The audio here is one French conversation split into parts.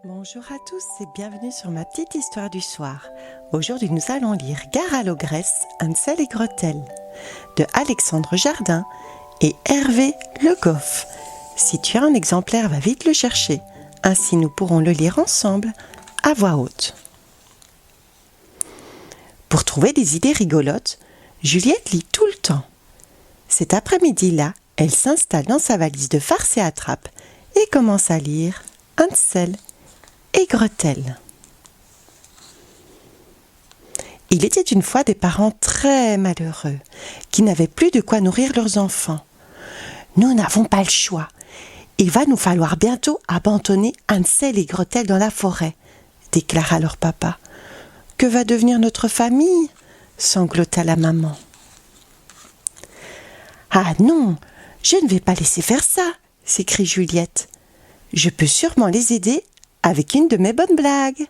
Bonjour à tous et bienvenue sur ma petite histoire du soir. Aujourd'hui nous allons lire Gare à l'ogresse, Hansel et Gretel de Alexandre Jardin et Hervé Le Goff. Si tu as un exemplaire, va vite le chercher, ainsi nous pourrons le lire ensemble à voix haute. Pour trouver des idées rigolotes, Juliette lit tout le temps. Cet après-midi-là, elle s'installe dans sa valise de farce et attrape et commence à lire Hansel et Gretel. Il était une fois des parents très malheureux qui n'avaient plus de quoi nourrir leurs enfants. « Nous n'avons pas le choix. Il va nous falloir bientôt abandonner Hansel et Gretel dans la forêt, » déclara leur papa. « Que va devenir notre famille ?» sanglota la maman. « Ah non, je ne vais pas laisser faire ça !» s'écrie Juliette. « Je peux sûrement les aider avec une de mes bonnes blagues. »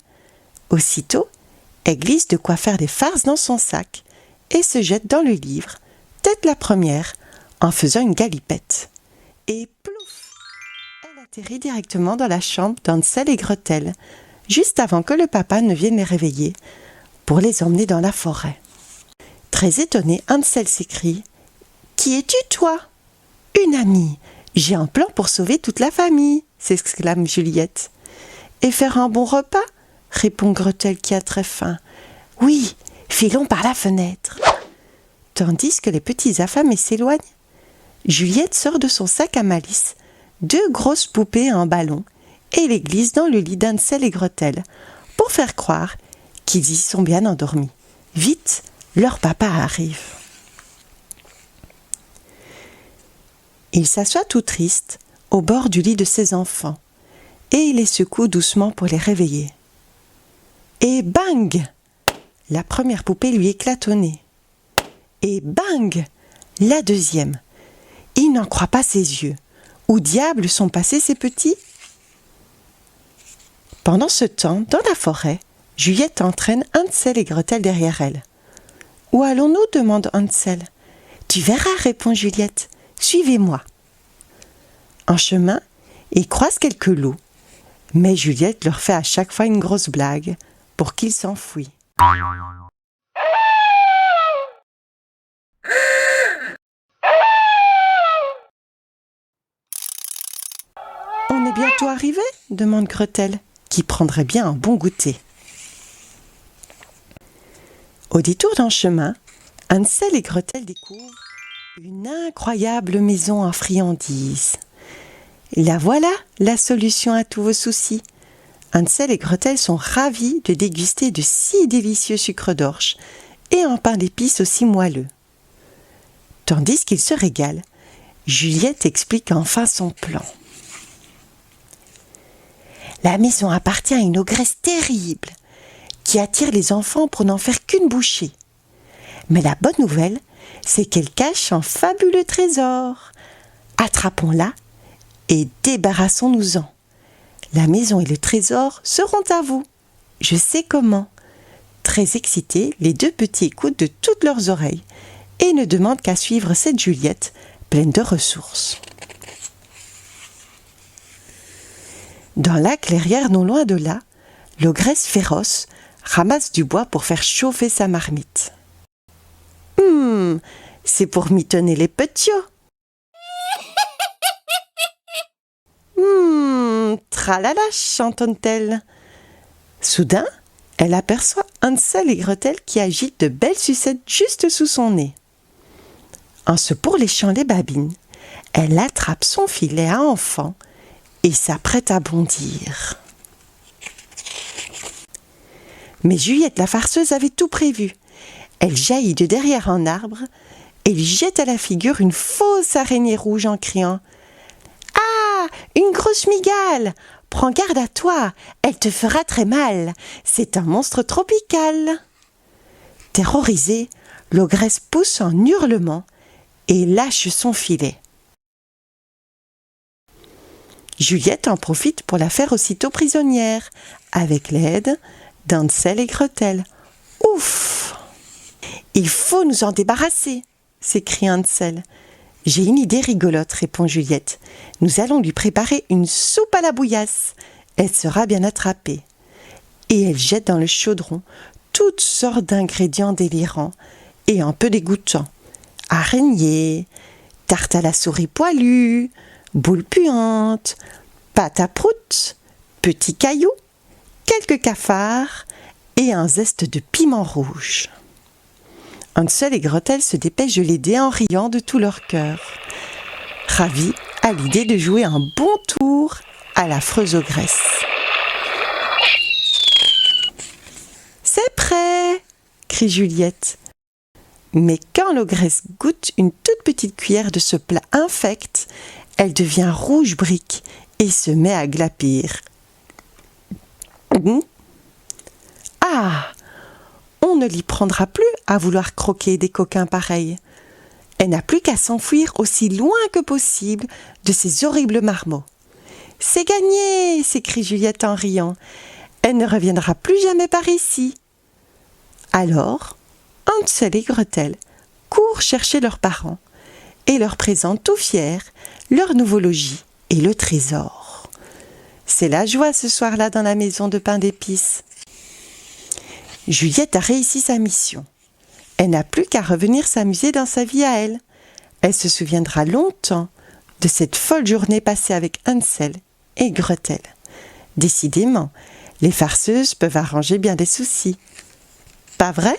Aussitôt, elle glisse de quoi faire des farces dans son sac et se jette dans le livre, tête la première, en faisant une galipette. Et plouf, elle atterrit directement dans la chambre d'Hansel et Gretel, juste avant que le papa ne vienne les réveiller pour les emmener dans la forêt. Très étonné, Hansel s'écrie « Qui es-tu, toi ?»« Une amie. J'ai un plan pour sauver toute la famille !» s'exclame Juliette. « Et faire un bon repas ?» répond Gretel qui a très faim. « Oui, filons par la fenêtre !» Tandis que les petits affamés s'éloignent, Juliette sort de son sac à malice 2 grosses poupées en ballon et les glisse dans le lit d'Hansel et Gretel pour faire croire qu'ils y sont bien endormis. Vite, leur papa arrive. Il s'assoit tout triste au bord du lit de ses enfants et il les secoue doucement pour les réveiller. Et bang! La première poupée lui éclate au nez. Et bang! La deuxième. Il n'en croit pas ses yeux. Où diable sont passés ces petits? Pendant ce temps, dans la forêt, Juliette entraîne Hansel et Gretel derrière elle. « Où allons-nous » demande Hansel. « Tu verras » répond Juliette. « Suivez-moi. » En chemin, ils croisent quelques loups, mais Juliette leur fait à chaque fois une grosse blague pour qu'ils s'enfuient. « On est bientôt arrivés ?» demande Gretel, qui prendrait bien un bon goûter. Au détour d'un chemin, Hansel et Gretel découvrent une incroyable maison en friandises. La voilà, la solution à tous vos soucis. Hansel et Gretel sont ravis de déguster de si délicieux sucres d'orge et un pain d'épices aussi moelleux. Tandis qu'ils se régalent, Juliette explique enfin son plan. La maison appartient à une ogresse terrible qui attire les enfants pour n'en faire qu'une bouchée. Mais la bonne nouvelle, c'est qu'elle cache un fabuleux trésor. Attrapons-la et débarrassons-nous-en. La maison et le trésor seront à vous. Je sais comment. Très excités, les 2 petits écoutent de toutes leurs oreilles et ne demandent qu'à suivre cette Juliette pleine de ressources. Dans la clairière non loin de là, l'ogresse féroce ramasse du bois pour faire chauffer sa marmite. C'est pour mitonner les petits. Tralala, chantonne-t-elle. Soudain, elle aperçoit Hansel et Gretel qui agitent de belles sucettes juste sous son nez. En se pourléchant les babines, elle attrape son filet à enfant et s'apprête à bondir. Mais Juliette la farceuse avait tout prévu. Elle jaillit de derrière un arbre et lui jette à la figure une fausse araignée rouge en criant « Ah, une grosse migale! Prends garde à toi, elle te fera très mal. C'est un monstre tropical. » Terrorisée, l'ogresse pousse un hurlement et lâche son filet. Juliette en profite pour la faire aussitôt prisonnière, avec l'aide d'Hansel et Gretel. « Ouf ! Il faut nous en débarrasser !» s'écrie Hansel. « J'ai une idée rigolote » répond Juliette. « Nous allons lui préparer une soupe à la bouillasse elle sera bien attrapée. Et elle jette dans le chaudron toutes sortes d'ingrédients délirants et un peu dégoûtants. Araignées, tarte à la souris poilue, boules puantes, pâte à prout, petits cailloux, quelques cafards et un zeste de piment rouge. Hansel et Gretel se dépêchent de l'aider en riant de tout leur cœur, ravis à l'idée de jouer un bon tour à l'affreuse ogresse. C'est prêt, crie Juliette. Mais quand l'ogresse goûte une toute petite cuillère de ce plat infect, elle devient rouge brique et se met à glapir. Ah, on ne l'y prendra plus à vouloir croquer des coquins pareils. Elle n'a plus qu'à s'enfuir aussi loin que possible de ces horribles marmots. « C'est gagné !» s'écrie Juliette en riant. « Elle ne reviendra plus jamais par ici. » Alors, Hansel et Gretel courent chercher leurs parents et leur présentent tout fiers leur nouveau logis et le trésor. C'est la joie ce soir-là dans la maison de pain d'épices. Juliette a réussi sa mission. Elle n'a plus qu'à revenir s'amuser dans sa vie à elle. Elle se souviendra longtemps de cette folle journée passée avec Hansel et Gretel. Décidément, les farceuses peuvent arranger bien des soucis. Pas vrai ?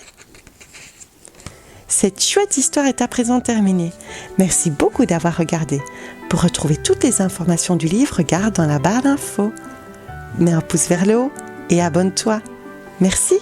Cette chouette histoire est à présent terminée. Merci beaucoup d'avoir regardé. Pour retrouver toutes les informations du livre, regarde dans la barre d'infos. Mets un pouce vers le haut et abonne-toi. Merci.